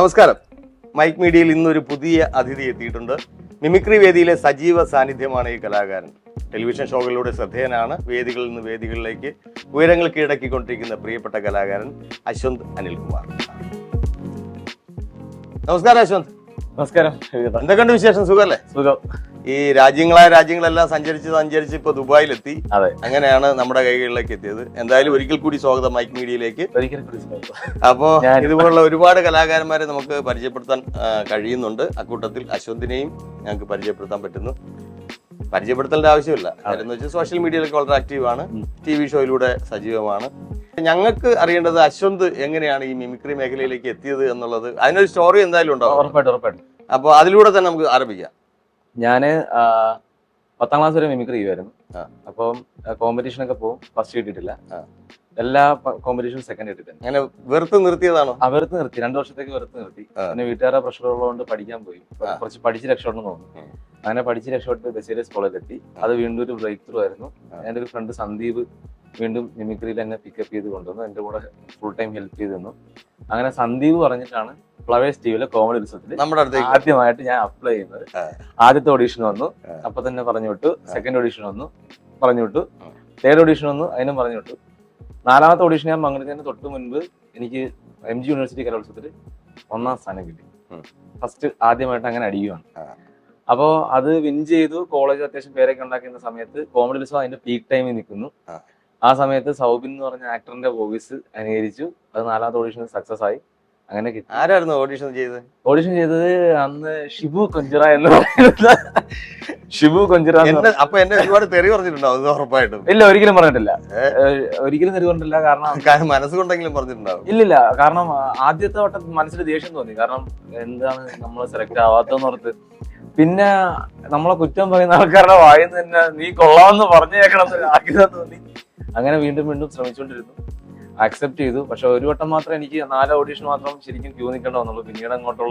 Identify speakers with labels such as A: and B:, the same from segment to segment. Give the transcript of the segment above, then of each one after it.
A: നമസ്കാരം. മൈക്ക് മീഡിയയിൽ ഇന്നൊരു പുതിയ അതിഥി എത്തിയിട്ടുണ്ട്. മിമിക്രി വേദിയിലെ സജീവ സാന്നിധ്യമാണ് ഈ കലാകാരൻ. ടെലിവിഷൻ ഷോകളിലൂടെ ശ്രദ്ധേയനാണ്. വേദികളിൽ നിന്ന് വേദികളിലേക്ക് ഉയരങ്ങൾ കീഴടക്കിക്കൊണ്ടിരിക്കുന്ന പ്രിയപ്പെട്ട കലാകാരൻ അശ്വന്ത് അനിൽകുമാർ. നമസ്കാരം അശ്വന്ത്.
B: നമസ്കാരം.
A: എന്തൊക്കെയുണ്ട് വിശേഷം? സുഖല്ലേ?
B: സുഖം.
A: ഈ രാജ്യങ്ങളെല്ലാം സഞ്ചരിച്ച് ഇപ്പൊ ദുബായിലെത്തി.
B: അതെ,
A: അങ്ങനെയാണ് നമ്മുടെ കൈകളിലേക്ക് എത്തിയത്. എന്തായാലും ഒരിക്കൽ കൂടി സ്വാഗതം മൈക്ക് മീഡിയയിലേക്ക്. അപ്പോ ഇതുപോലുള്ള ഒരുപാട് കലാകാരന്മാരെ നമുക്ക് പരിചയപ്പെടുത്താൻ കഴിയുന്നുണ്ട്. അക്കൂട്ടത്തിൽ അശ്വന്തിനെയും ഞങ്ങൾക്ക് പരിചയപ്പെടുത്താൻ പറ്റുന്നു. പരിചയപ്പെടുത്തേണ്ട ആവശ്യമില്ല. കാര്യം എന്ന് വെച്ചാൽ സോഷ്യൽ മീഡിയയിലൊക്കെ വളരെ ആക്റ്റീവാണ്. TV ഷോയിലൂടെ സജീവമാണ്. ഞങ്ങൾക്ക് അറിയേണ്ടത് അശ്വന്ത് എങ്ങനെയാണ് ഈ മിമിക്രി മേഖലയിലേക്ക് എത്തിയത് എന്നുള്ളത്. അതിനൊരു സ്റ്റോറി എന്തായാലും ഉണ്ടാവും.
B: ഉറപ്പായിട്ടും.
A: അപ്പൊ അതിലൂടെ തന്നെ നമുക്ക് ആരംഭിക്കാം.
B: ഞാന് 10ാം ക്ലാസ് വരെ മിമിക്രി ചെയ്യുമായിരുന്നു. അപ്പം കോമ്പറ്റീഷനൊക്കെ പോകും. ഫസ്റ്റ് കിട്ടിയിട്ടില്ല. എല്ലാ കോമ്പറ്റീഷനും സെക്കൻഡ് കിട്ടിയിട്ടുണ്ട്.
A: അങ്ങനെ വെറുത്ത് നിർത്തിയതാണോ?
B: വെറുത്ത് നിർത്തി. 2 വർഷത്തേക്ക് വെറുത്ത് നിർത്തി. പിന്നെ വീട്ടുകാരുടെ പ്രഷർ ഉള്ളതുകൊണ്ട് പഠിക്കാൻ പോയി. കുറച്ച് പഠിച്ച് രക്ഷപ്പെടണം തോന്നുന്നു. അങ്ങനെ പഠിച്ച് രക്ഷപ്പെട്ട് ബസേരിയസ് കോളേജിലെത്തി. അത് വീണ്ടും ഒരു ബ്രേക്ക് ത്രൂ ആയിരുന്നു. എൻ്റെ ഒരു ഫ്രണ്ട് സന്ദീപ് വീണ്ടും മിമിക്രിയിൽ എന്നെ പിക്കപ്പ് ചെയ്ത് കൊണ്ടുവന്നു. എൻ്റെ കൂടെ ഫുൾ ടൈം ഹെൽപ്പ് ചെയ്ത് തന്നു. അങ്ങനെ സന്ദീപ് പറഞ്ഞിട്ടാണ് ഫ്ലവേഴ്സ് ടിവിയിലെ കോമഡി ഉത്സവത്തിൽ
A: നമ്മുടെ അടുത്ത്
B: ആദ്യമായിട്ട് ഞാൻ അപ്ലൈ ചെയ്യുന്നത്. ആദ്യത്തെ ഓഡീഷൻ വന്നു, അപ്പൊ തന്നെ പറഞ്ഞു വിട്ടു. സെക്കൻഡ് ഓഡീഷൻ വന്നു, പറഞ്ഞു വിട്ടു. തേർഡ് ഓഡീഷൻ വന്നു, അതിനും പറഞ്ഞു വിട്ടു. 4ാമത്തെ ഓഡീഷൻ ഞാൻ പങ്കെടുക്കുന്നതിന് തൊട്ട് മുൻപ് എനിക്ക് MG യൂണിവേഴ്സിറ്റി കലോത്സവത്തിൽ 1ാം സ്ഥാനം കിട്ടി. ഫസ്റ്റ് ആദ്യമായിട്ട് അങ്ങനെ അടിയുകയാണ്. അപ്പോ അത് വിൻ ചെയ്തു. കോളേജ് അത്യാവശ്യം പേരൊക്കെ ഉണ്ടാക്കുന്ന സമയത്ത് കോമഡി ഉത്സവം അതിന്റെ പീക്ക് ടൈമിൽ നിൽക്കുന്നു. ആ സമയത്ത് സൗബിൻ എന്ന് പറഞ്ഞ ആക്ടറിന്റെ വോയിസ് അനുകരിച്ചു. അത് 4ാമത്തെ ഓഡീഷൻ സക്സസ് ആയി. അങ്ങനെ കിട്ടി.
A: ആരായിരുന്നു ഓഡീഷൻ ചെയ്തത്?
B: ഓഡീഷൻ ചെയ്തത് അന്ന് ഷിബു കൊഞ്ചിറ എന്ന് പറയുന്നത്. ഷിബു കൊഞ്ചിറ.
A: അപ്പൊ എന്നെ ഒരുപാട് തെറി പറഞ്ഞിട്ടുണ്ടാവും ഉറപ്പായിട്ടും.
B: ഇല്ല, ഒരിക്കലും പറഞ്ഞിട്ടില്ല. ഒരിക്കലും തെറി പറഞ്ഞിട്ടില്ല. കാരണം
A: മനസ്സുകൊണ്ടെങ്കിലും പറഞ്ഞിട്ടുണ്ടാവും.
B: ഇല്ലില്ല, കാരണം ആദ്യത്തെ വട്ടം മനസ്സിൽ ദേഷ്യം തോന്നി. കാരണം എന്താണ് നമ്മൾ സെലക്ട് ആവാത്തെന്നോർത്ത്. പിന്നെ നമ്മളെ കുറ്റം പറയുന്ന ആൾക്കാരുടെ വായിന്ന് തന്നെ നീ കൊള്ളാമെന്ന് പറഞ്ഞേക്കണം ആഗ്രഹം തോന്നി. അങ്ങനെ വീണ്ടും ശ്രമിച്ചുകൊണ്ടിരുന്നു. അക്സെപ്റ്റ് ചെയ്തു. പക്ഷെ ഒരു വട്ടം മാത്രം എനിക്ക് 4 ഓഡീഷൻ മാത്രം ശരിക്കും ക്യൂ നിൽക്കേണ്ട വന്നുള്ളൂ. പിന്നീട് ഇങ്ങോട്ട്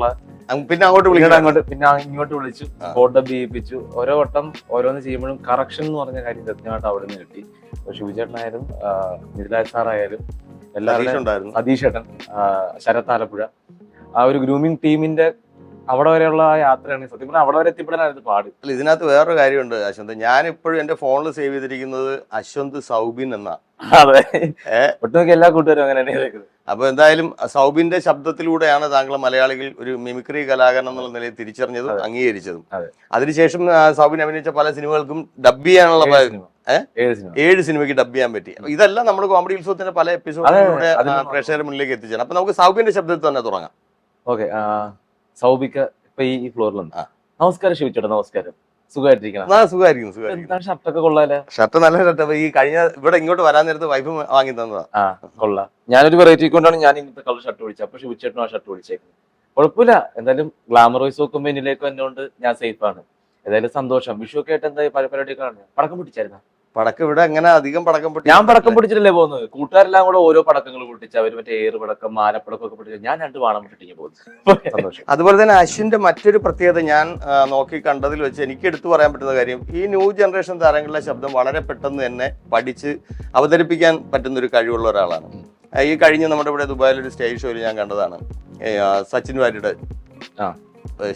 B: വിളിച്ചു, സ്പോട്ട് ഡബ് ചെയ്യിപ്പിച്ചു. ഓരോ വട്ടം ഓരോന്ന് ചെയ്യുമ്പോഴും കറക്ഷൻ എന്ന് പറഞ്ഞ കാര്യം കൃത്യമായിട്ട് അവിടെ നിന്ന് കിട്ടി. ശിവചേട്ടനായാലും മിഥിലാജ് സാറായാലും എല്ലാവരും, സതീഷ് ഏട്ടൻ, ശരത് ആലപ്പുഴ, ആ ഒരു ഗ്രൂമിംഗ് ടീമിന്റെ അവിടെ വരെയുള്ള ആ യാത്രയാണ് സത്യം പറഞ്ഞാൽ അവിടെ വരെ എത്തിപ്പെടാനായിരുന്നു പാട്.
A: അല്ല, ഇതിനകത്ത് വേറൊരു കാര്യമുണ്ട് അശ്വന്ത്. ഞാനിപ്പോഴും എന്റെ ഫോണിൽ സേവ് ചെയ്തിരിക്കുന്നത് അശ്വന്ത് സൗബിൻ എന്നാ.
B: അതെ, ഒട്ടുമിക്ക എല്ലാ കൂട്ടുകാരും അങ്ങനെ തന്നെയാണ്.
A: അപ്പൊ എന്തായാലും സൗബിന്റെ ശബ്ദത്തിലൂടെയാണ് താങ്കൾ മലയാളികൾ ഒരു മിമിക്രി കലാകാരൻ എന്നുള്ള നിലയിൽ തിരിച്ചറിഞ്ഞതും അംഗീകരിച്ചതും. അതിനുശേഷം സൗബിൻ അഭിനയിച്ച പല സിനിമകൾക്കും ഡബ് ചെയ്യാനുള്ള 7 സിനിമയ്ക്ക് ഡബ് ചെയ്യാൻ പറ്റി. അപ്പൊ ഇതെല്ലാം നമ്മൾ കോമഡി ഉത്സവത്തിന്റെ പല എപ്പിസോഡിലൂടെ പ്രേക്ഷകരുടെ മുന്നിലേക്ക് എത്തിച്ചാണ്. അപ്പൊ നമുക്ക് സൗബിന്റെ ശബ്ദത്തിൽ തന്നെ തുടങ്ങാം.
B: ഓക്കെ. സൗബിക്ക ഇപ്പൊ ഈ ഫ്ലോറിലുണ്ട്. നമസ്കാരം ശിവച്ചേട്ടാ. നമസ്കാരം. സുഖമായിരിക്കും. ഷർട്ടൊക്കെ കൊള്ളാല്ലേ?
A: ഷർട്ട് നല്ല ഷർട്ട്. ഈ കഴിഞ്ഞ ഇവിടെ ഇങ്ങോട്ട് വരാൻ നേരത്ത് വൈഫ് വാങ്ങി തന്നതാ.
B: കൊള്ളാം. ഞാനൊരു വെറൈറ്റി കൊണ്ടാണ് ഞാൻ ഇങ്ങനത്തെ കളർ ഷർട്ട് വിളിച്ചത്. അപ്പൊ ശിവച്ചേട്ടനും ആ ഷർട്ട് വിളിച്ചേക്കുന്നത്. കുഴപ്പമില്ല. എന്തായാലും ഗ്ലാമറോയ്സ് നോക്കുമ്പോ എന്നിലേക്ക് വന്നുകൊണ്ട് ഞാൻ സേഫ് ആണ്. ഏതായാലും സന്തോഷം. വിഷു ഒക്കെ ആയിട്ട് എന്താ പരിപാടിയൊക്കെ ആണ്? പടക്കം പൊട്ടിച്ചായിരുന്ന?
A: പടക്കം ഇവിടെ അങ്ങനെ അധികം പടക്കം പൊട്ടി
B: ഞാൻ പടക്കം പൊട്ടിച്ചിട്ടല്ലേ പോകുന്നത്. കൂട്ടുകാരെല്ലാം കൂടെ ഓരോ പടക്കങ്ങൾ പൊട്ടിച്ച് അവര് മറ്റേ ഏറ് പടക്കം, മാലപ്പടക്കം ഒക്കെ പൊട്ടിച്ചു. ഞാൻ 2 വാണം പൊട്ടിച്ച് പോകുന്നത്.
A: അതുപോലെ തന്നെ അശ്വിന്റെ മറ്റൊരു പ്രത്യേകത ഞാൻ നോക്കി കണ്ടതിൽ വെച്ച് എനിക്ക് എടുത്തു പറയാൻ പറ്റുന്ന കാര്യം, ഈ ന്യൂ ജനറേഷൻ താരങ്ങളുടെ ശബ്ദം വളരെ പെട്ടെന്ന് തന്നെ പഠിച്ച് അവതരിപ്പിക്കാൻ പറ്റുന്ന ഒരു കഴിവുള്ള ഒരാളാണ്. ഈ കഴിഞ്ഞ നമ്മുടെ ഇവിടെ ദുബായിലൊരു സ്റ്റേജ് ഷോയിൽ ഞാൻ കണ്ടതാണ്. സച്ചിൻ വാര്യയുടെ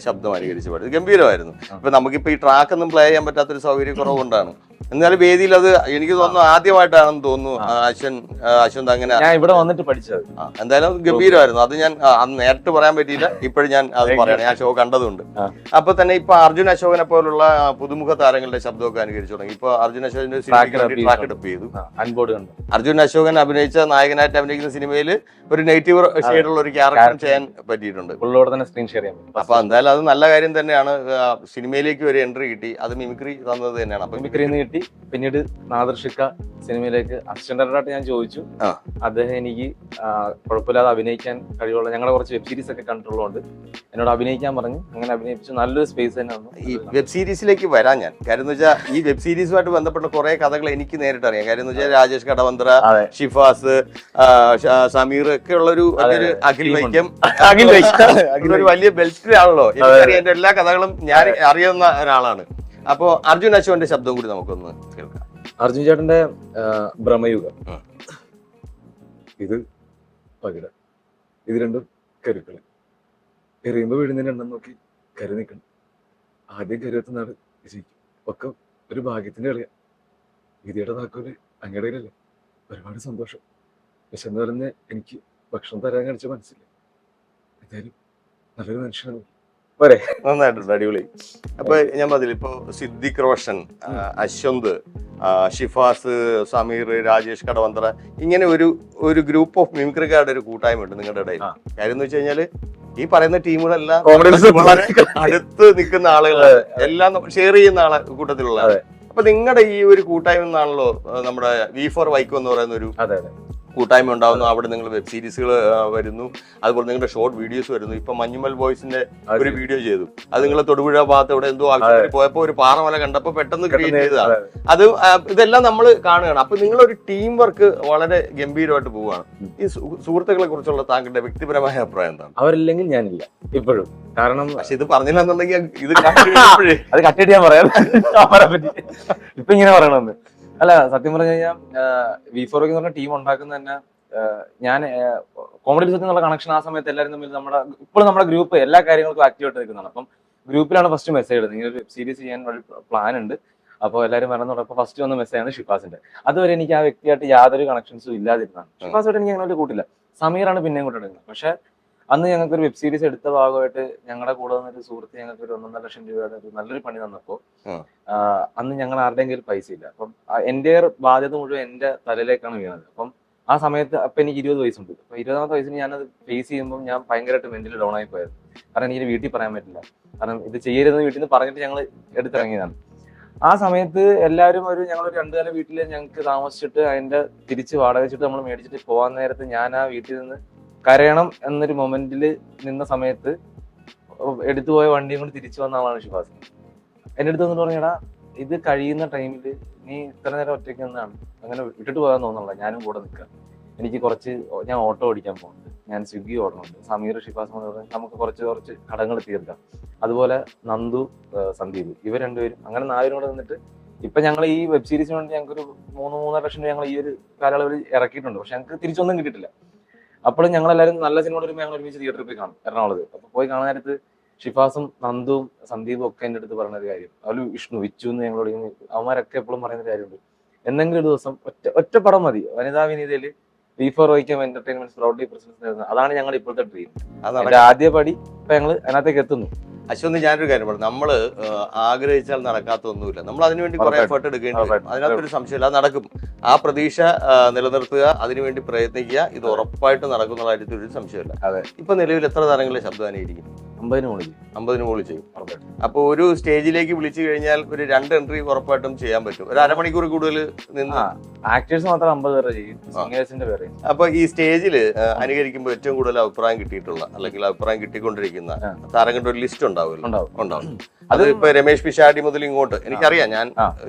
A: ശബ്ദം അനുകരിച്ച് പാടി ഗംഭീരമായിരുന്നു. ഇപ്പൊ നമുക്കിപ്പോ ഈ ട്രാക്ക് ഒന്നും പ്ലേ ചെയ്യാൻ പറ്റാത്തൊരു സൗകര്യക്കുറവുകൊണ്ടാണ്. എന്നാലും വേദിയിൽ അത് എനിക്ക് തോന്നുന്നു ആദ്യമായിട്ടാണെന്ന് തോന്നുന്നു അശ്വന്ത് അങ്ങനെ
B: ഞാൻ ഇവിടെ വന്നിട്ട് പഠിച്ചത്.
A: എന്തായാലും ഗംഭീരമായിരുന്നു. അത് ഞാൻ അന്ന് നേരിട്ട് പറയാൻ പറ്റിയില്ല. ഇപ്പോഴും ഞാൻ അത് പറയണം, ഞാൻ ഷോ കണ്ടതുകൊണ്ട്. അപ്പൊ തന്നെ ഇപ്പൊ അർജുൻ അശോകനെ പോലുള്ള പുതുമുഖ താരങ്ങളുടെ ശബ്ദമൊക്കെ അനുകരിച്ചു തുടങ്ങി. ഇപ്പൊ അർജുൻ അശോകന്റെ ട്രാക്ക് ഡബ് ചെയ്തു. അർജുൻ അശോകൻ അഭിനയിച്ച നായകനായിട്ട് അഭിനയിക്കുന്ന സിനിമയിൽ ഒരു നെഗറ്റീവ് ഷെയ്ഡുള്ള ഒരു ക്യാരക്ടർ ചെയ്യാൻ പറ്റിയിട്ടുണ്ട്. അപ്പൊ എന്തായാലും അത് നല്ല കാര്യം തന്നെയാണ്. സിനിമയിലേക്ക് ഒരു എൻട്രി കിട്ടി. അത് മിമിക്രി തന്നത് തന്നെയാണ്. അപ്പൊ
B: മിമിക്രി കിട്ടി. പിന്നീട് നാദർഷിക്ക സിനിമയിലേക്ക് അസിസ്റ്റന്റ് ഡയറക്ടറായിട്ട് ഞാൻ ചോദിച്ചു. അദ്ദേഹം എനിക്ക് കുഴപ്പമില്ലാതെ അഭിനയിക്കാൻ കഴിവുള്ള, ഞങ്ങളെ കുറച്ച് വെബ് സീരീസ് ഒക്കെ കണ്ടിട്ടുള്ളതുകൊണ്ട് എന്നോട് അഭിനയിക്കാൻ പറഞ്ഞു. അങ്ങനെ അഭിനയിച്ചു. നല്ലൊരു സ്പേസ് തന്നെ വന്നു.
A: ഈ വെബ് സീരീസിലേക്ക് വരാൻ ഞാൻ കാര്യം എന്ന് വെച്ചാൽ ഈ വെബ് സീരീസുമായിട്ട് ബന്ധപ്പെട്ട കുറെ കഥകൾ എനിക്ക് നേരിട്ട് അറിയാം. കാര്യം എന്ന് വെച്ചാൽ രാജേഷ് കടവന്ത്ര, ഷിഫാസ്, സമീർ ഒക്കെ ഉള്ള ഒരു അഖിൽ വൈക്കം ഒരു വലിയ ബെൽറ്റ് ആണല്ലോ. എനിക്കറിയാം, എന്റെ എല്ലാ കഥകളും ഞാൻ അറിയുന്ന ഒരാളാണ്. അപ്പോ അർജുൻ അശോകന്റെ ശബ്ദം കൂടി നമുക്കൊന്ന് കേൾക്കാം.
B: അർജുൻ ചേട്ടന്റെ ഭ്രമയുഗം, ഇത് പകിട, ഇത് രണ്ടും കരുക്കള്.
C: എറിയുമ്പോ വീഴുന്നതിന്റെ എണ്ണം നോക്കി കരു നിൽക്കണം. ആദ്യം കരുവെത്തുന്നാണ് ജയിക്കും. ഒക്കെ ഒരു ഭാഗ്യത്തിന്റെ കളിയാ. വിധിയുടെ താക്കോല് അങ്ങയുടെ കയ്യിലല്ലേ. ഒരുപാട് സന്തോഷം. വിശന്ന് പറഞ്ഞ് എനിക്ക് ഭക്ഷണം തരാൻ കാണിച്ച മനസ്സില്ല. എന്തായാലും നല്ലൊരു മനുഷ്യനാണ്. പോരെ?
A: നന്നായിട്ടുണ്ട്, അടിപൊളി. അപ്പൊ ഞാൻ പറഞ്ഞില്ല, ഇപ്പൊ സിദ്ദിഖ് റോഷൻ, അശ്വന്ത്, ഷിഫാസ്, സമീർ, രാജേഷ് കടവന്തറ, ഇങ്ങനെ ഒരു ഗ്രൂപ്പ് ഓഫ് മിമിക്രിക്കാരുടെ ഒരു കൂട്ടായ്മ ഉണ്ട് നിങ്ങളുടെ ഇടയിൽ. കാര്യം എന്ന് വെച്ച് കഴിഞ്ഞാല് ഈ പറയുന്ന ടീമുകളെല്ലാം വളരെ അടുത്ത് നിൽക്കുന്ന ആളുകളാണ്, എല്ലാം ഷെയർ ചെയ്യുന്ന കൂട്ടത്തിലുള്ള. അപ്പൊ നിങ്ങളുടെ ഈ ഒരു കൂട്ടായ്മ എന്നാണല്ലോ നമ്മുടെ V4 വൈക്കം എന്ന് പറയുന്ന ഒരു കൂട്ടായ്മ ഉണ്ടാവുന്നു. അവിടെ നിങ്ങൾ വെബ് സീരീസുകൾ വരുന്നു, അതുപോലെ നിങ്ങളുടെ ഷോർട്ട് വീഡിയോസ് വരുന്നു. ഇപ്പൊ മഞ്ഞുമൽ ബോയ്സിന്റെ ഒരു വീഡിയോ ചെയ്തു, അത് നിങ്ങൾ തൊടുപുഴ ഭാഗത്ത് ഇവിടെ എന്തോ ആവശ്യത്തിന് പോയപ്പോ ഒരു പാറമല കണ്ടപ്പോ പെട്ടെന്ന് ക്രിയേറ്റ് ചെയ്തതാണ് അത്. ഇതെല്ലാം നമ്മൾ കാണുകയാണ്. അപ്പൊ നിങ്ങളൊരു ടീം വർക്ക് വളരെ ഗംഭീരമായിട്ട് പോവുകയാണ്. ഈ സുഹൃത്തുക്കളെ കുറിച്ചുള്ള താങ്കളുടെ വ്യക്തിപരമായ അഭിപ്രായം എന്താണ്?
B: അവരില്ലെങ്കിൽ ഞാനില്ല ഇപ്പോഴും. കാരണം
A: പക്ഷെ ഇത് പറഞ്ഞില്ല എന്നുണ്ടെങ്കിൽ ഇത്
B: അത് കട്ടിട്ട് ഞാൻ പറയാം പറ്റി ഇപ്പൊ ഇങ്ങനെ പറയണമെന്ന്. അല്ല, സത്യം പറഞ്ഞു കഴിഞ്ഞാൽ V4 എന്ന് പറഞ്ഞ ടീം ഉണ്ടാക്കുന്ന തന്നെ ഞാൻ കോമഡി സത്യം എന്നുള്ള കണക്ഷൻ ആ സമയത്ത് എല്ലാവരും തമ്മിൽ ഇപ്പോഴും നമ്മുടെ ഗ്രൂപ്പ് എല്ലാ കാര്യങ്ങൾക്കും ആക്റ്റീവ് ആയിട്ട് നിൽക്കുന്നതാണ്. അപ്പം ഗ്രൂപ്പിലാണ് ഫസ്റ്റ് മെസ്സേജ് ഇടുന്നത്, ഇങ്ങനെ ഒരു വെബ് സീരീസ് ചെയ്യാൻ ഒരു പ്ലാൻ ഉണ്ട്, അപ്പോൾ എല്ലാവരും വരണമെന്നപ്പോൾ ഫസ്റ്റ് വന്ന മെസ്സേജാണ് ഷിഫാസിന്റെ. അതുവരെ എനിക്ക് ആ വ്യക്തിയായിട്ട് യാതൊരു കണക്ഷൻസും ഇല്ലാതിരുന്നതാണ്. ഷിഫാസായിട്ട് എനിക്ക് അങ്ങനെ കൂട്ടില്ല. സമീറാണ് പിന്നെയും കൂട്ടിടുന്നത്. പക്ഷെ അന്ന് ഞങ്ങൾക്ക് ഒരു വെബ് സീരീസ് എടുത്ത ഭാഗമായിട്ട് ഞങ്ങളുടെ കൂടെ വന്നൊരു സുഹൃത്ത് ഞങ്ങൾക്ക് ഒരു 1.5 ലക്ഷം രൂപയുടെ ഒരു നല്ലൊരു പണി തന്നപ്പോ അന്ന് ഞങ്ങൾ ആരുടെയും കയ്യിൽ പൈസ ഇല്ല. അപ്പം എന്റെ ബാധ്യത മുഴുവൻ എന്റെ തലയിലേക്കാണ് വീണത്. അപ്പം ആ സമയത്ത് അപ്പൊ എനിക്ക് 20 വയസ്സുണ്ട്. അപ്പൊ 20ാമത്തെ വയസ്സിന് ഞാനത് ഫേസ് ചെയ്യുമ്പോൾ ഞാൻ ഭയങ്കരമായിട്ട് മെന്റലി ഡൗൺ ആയി പോയത്. കാരണം എനിക്ക് വീട്ടിൽ പറയാൻ പറ്റില്ല. കാരണം ഇത് ചെയ്യരുതെന്ന് വീട്ടിൽ നിന്ന് പറഞ്ഞിട്ട് ഞങ്ങൾ എടുത്തിറങ്ങിയതാണ്. ആ സമയത്ത് എല്ലാവരും ഞങ്ങളൊരു 2 നില വീട്ടിൽ ഞങ്ങൾക്ക് താമസിച്ചിട്ട് അതിന്റെ തിരിച്ച് വാടക വെച്ചിട്ട് നമ്മൾ മേടിച്ചിട്ട് പോകാൻ നേരത്ത് ഞാൻ ആ വീട്ടിൽ നിന്ന് കരയണം എന്നൊരു മൊമെന്റിൽ നിന്ന സമയത്ത് എടുത്തുപോയ വണ്ടിയും കൊണ്ട് തിരിച്ചു വന്ന ആളാണ് ഷിഫാസ്. എന്റെ അടുത്ത് വന്നിട്ട് പറഞ്ഞടാ, ഇത് കഴിയുന്ന ടൈമിൽ നീ ഇത്ര നേരം ഒറ്റയ്ക്ക് നിന്നാണ്, അങ്ങനെ വിട്ടിട്ട് പോകാൻ തോന്നുന്നില്ല, ഞാനും കൂടെ നിൽക്കാം. എനിക്ക് ഞാൻ ഓട്ടോ ഓടിക്കാൻ പോകുന്നുണ്ട്, ഞാൻ സ്വിഗ്ഗി ഓടുന്നുണ്ട്, സമീർ ഷിഫാസ് നമുക്ക് കുറച്ച് കടങ്ങൾ തീർക്കാം. അതുപോലെ നന്ദു, സന്ദീപ്, ഇവർ രണ്ടുപേരും, അങ്ങനെ 4 പേരും കൂടെ നിന്നിട്ട് ഇപ്പൊ ഞങ്ങൾ ഈ വെബ് സീരീസിന് വേണ്ടി ഞങ്ങൾക്കൊരു 3-3.5 ലക്ഷം രൂപ ഞങ്ങൾ ഈ ഒരു കാലയളവിൽ ഇറക്കിയിട്ടുണ്ട്. പക്ഷെ ഞങ്ങൾക്ക് തിരിച്ചൊന്നും കിട്ടിയിട്ടില്ല. അപ്പോഴും ഞങ്ങളെല്ലാവരും നല്ല സിനിമ വരുമ്പോൾ ഞങ്ങൾ ഒരുമിച്ച് തിയേറ്ററിൽ പോയി കാണും എറണാകുളത്ത്. അപ്പൊ പോയി കാണാൻ നേരത്ത് ഷിഫാസും നന്ദുവും സന്ദീപും ഒക്കെ എൻ്റെ അടുത്ത് പറഞ്ഞൊരു കാര്യം, അവര് വിച്ചു എന്ന് ഞങ്ങളോട് അവന്മാരൊക്കെ എപ്പോഴും പറയുന്ന കാര്യമുണ്ട്, എന്തെങ്കിലും ഒരു ദിവസം ഒറ്റ പടം മതി വനിതാ വിനീതയില് V4 Vaikom entertainment proudly presence. അതാണ് ഞങ്ങളുടെ ഇപ്പോഴത്തെ ഡ്രീം. അതിന്റെ ആദ്യ പടി ഇപ്പൊ ഞങ്ങൾ അതിനകത്തേക്ക് എത്തുന്നു.
A: അശ്വന്ത്, ഞാനൊരു കാര്യം പറഞ്ഞു, നമ്മള് ആഗ്രഹിച്ചാൽ നടക്കാത്തൊന്നുമില്ല. നമ്മൾ അതിനുവേണ്ടി കുറെ എഫേർട്ട് എടുക്കേണ്ടി വരും, അതിനകത്തൊരു സംശയമില്ല, അത് നടക്കും. ആ പ്രതീക്ഷ നിലനിർത്തുക, അതിനുവേണ്ടി പ്രയത്നിക്കുക, ഇത് ഉറപ്പായിട്ട് നടക്കുന്ന കാര്യത്തിൽ ഒരു സംശയമില്ല. ഇപ്പൊ നിലവിൽ എത്ര താരങ്ങളെ ശബ്ദം അനുകരിക്കും? 50 മുകളിൽ ചെയ്യും. അപ്പൊ ഒരു സ്റ്റേജിലേക്ക് വിളിച്ചു കഴിഞ്ഞാൽ ഒരു 2 എൻട്രി ഉറപ്പായിട്ടും ചെയ്യാൻ പറ്റും. ഒരു അരമണിക്കൂർ കൂടുതൽ നിന്ന്
B: ആക്ടേഴ്സ് മാത്രം 50 പേരെ ചെയ്യും, സിംഗേഴ്സിന്റെ പേര്.
A: അപ്പൊ ഈ സ്റ്റേജിൽ അനുകരിക്കുമ്പോൾ ഏറ്റവും കൂടുതൽ അഭിപ്രായം കിട്ടിയിട്ടുള്ള അല്ലെങ്കിൽ അഭിപ്രായം കിട്ടിക്കൊണ്ടിരിക്കുന്ന താരങ്ങളുടെ ഒരു ലിസ്റ്റ് ഉണ്ടാവും. അത് ഇപ്പൊ രമേഷ് പിഷാടി മുതൽ ഇങ്ങോട്ട് എനിക്കറിയാം, ഞാൻ